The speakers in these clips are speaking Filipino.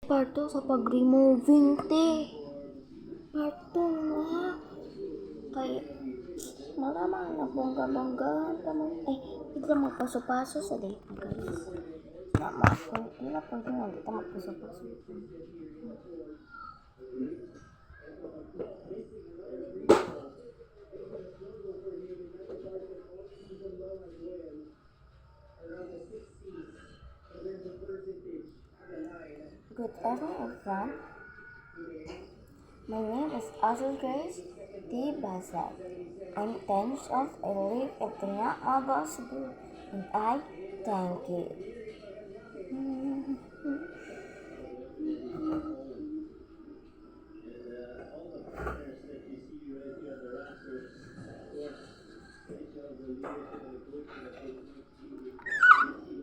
Part 2 sa pag-removing, te. Part 2 na. Kay, malamang na bongga-bonggahan ka mo. Biglang magpaso-paso sa day, guys. Hindi na pwede nga, hindi ka magpaso-paso. Good evening, everyone. My name is Azul Grace D. Bazat. I'm 10 years old. I live in Tanya, Aba, Cebu, and I thank you.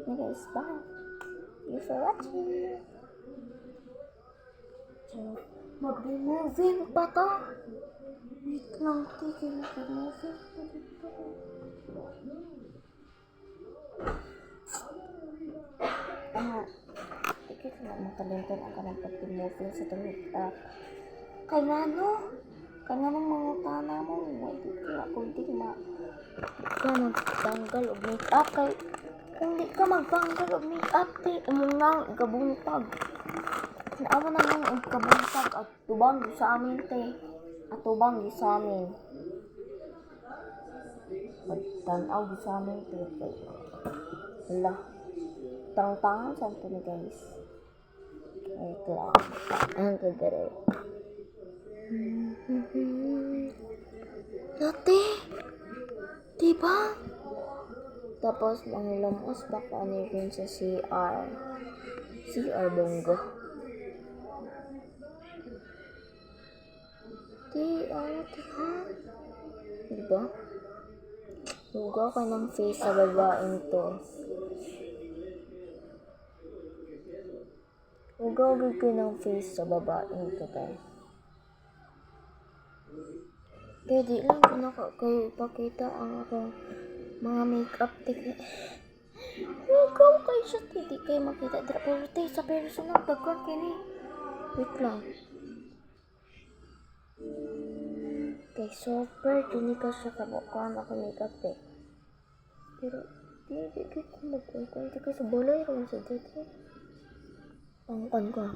Guys, bye. Thank you for watching. So, mag-removing pa to. Wait lang, tigil mag-removing pa dito. Tigil na makalintan ang kanang pag-removing sa tumik-up. Kaya nga no, kaya nga mga tana mo, hindi ka kundi magtanggal o make-up. Kaya kung di ka magtanggal o make-up, mo nga ikabuntag. Naawa na lang ang kabuntag at tubang sa amin, te. At tubang sa amin. Magtanaw sa amin, te. Wala. Tang-tangan sa ito ni guys. Ito lang. Ang kagare. Dati. Diba? Tapos, manglamos pa ka rin sa CR. CR Bongo. Ha? Diba? Hugaw ka ng face sa babaeng to. Hugaw ka ng face sa babaeng to, guys. Kaya di lang ko kayo ipakita ang akong mga make-up technique. Hugaw kayo siya, di kayo makita. Pero tayo sa personal, dagwan kini. Wait lang. Okay, super dini ka siya kabukuan ako makeup eh. Pero, di ko magkukuha. Di ko sa bolay rin sa dito. Pangkuan ko.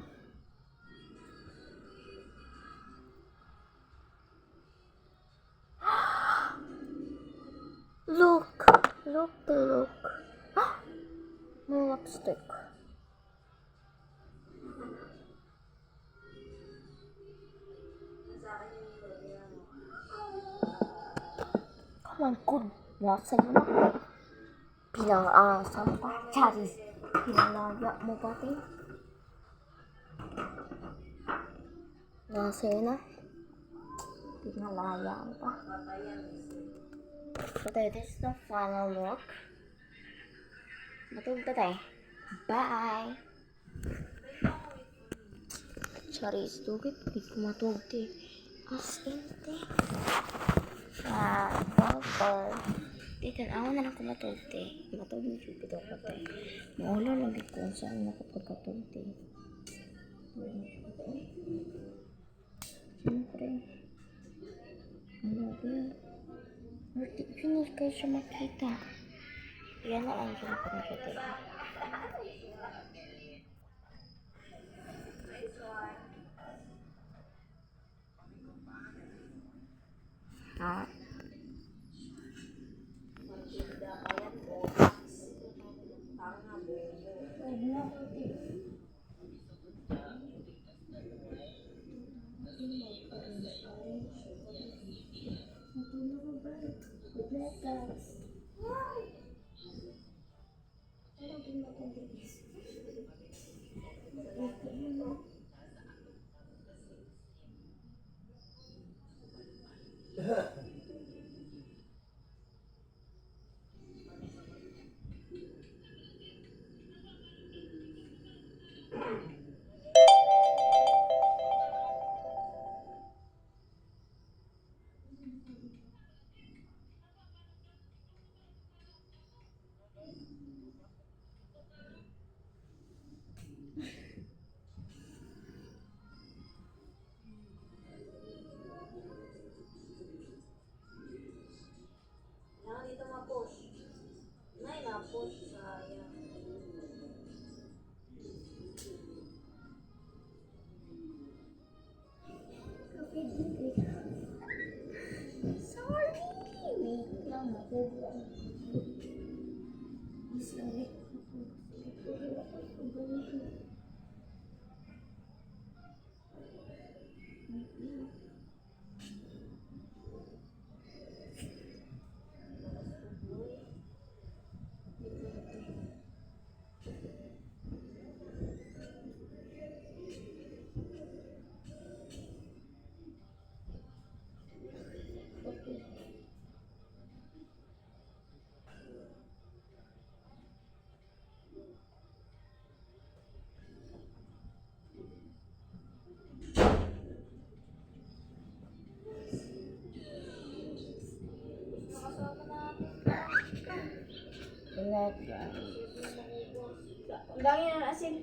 Look! No lipstick. Come on, good. Nasa yun ako. Pinang-asam pa. Charis. Pinalaya mo pati. Nasa yun na. Pinalaya mo pa. So, this is the final look. Matulog na tayo. Bye! Charis, tugit. Hindi ko matulog tayo. As in, tayo. Golfer. Dito, ako na lang kumatulog tayo. Matulog na jupit ako tayo. Maula lang dito kung saan nakapagkatulog tayo. Siyempre. Ano ba? Finish kayo siya makita. Yan na lang yung panagkita. Ha? Good night, guys. Wala guys. Ang dami na asin.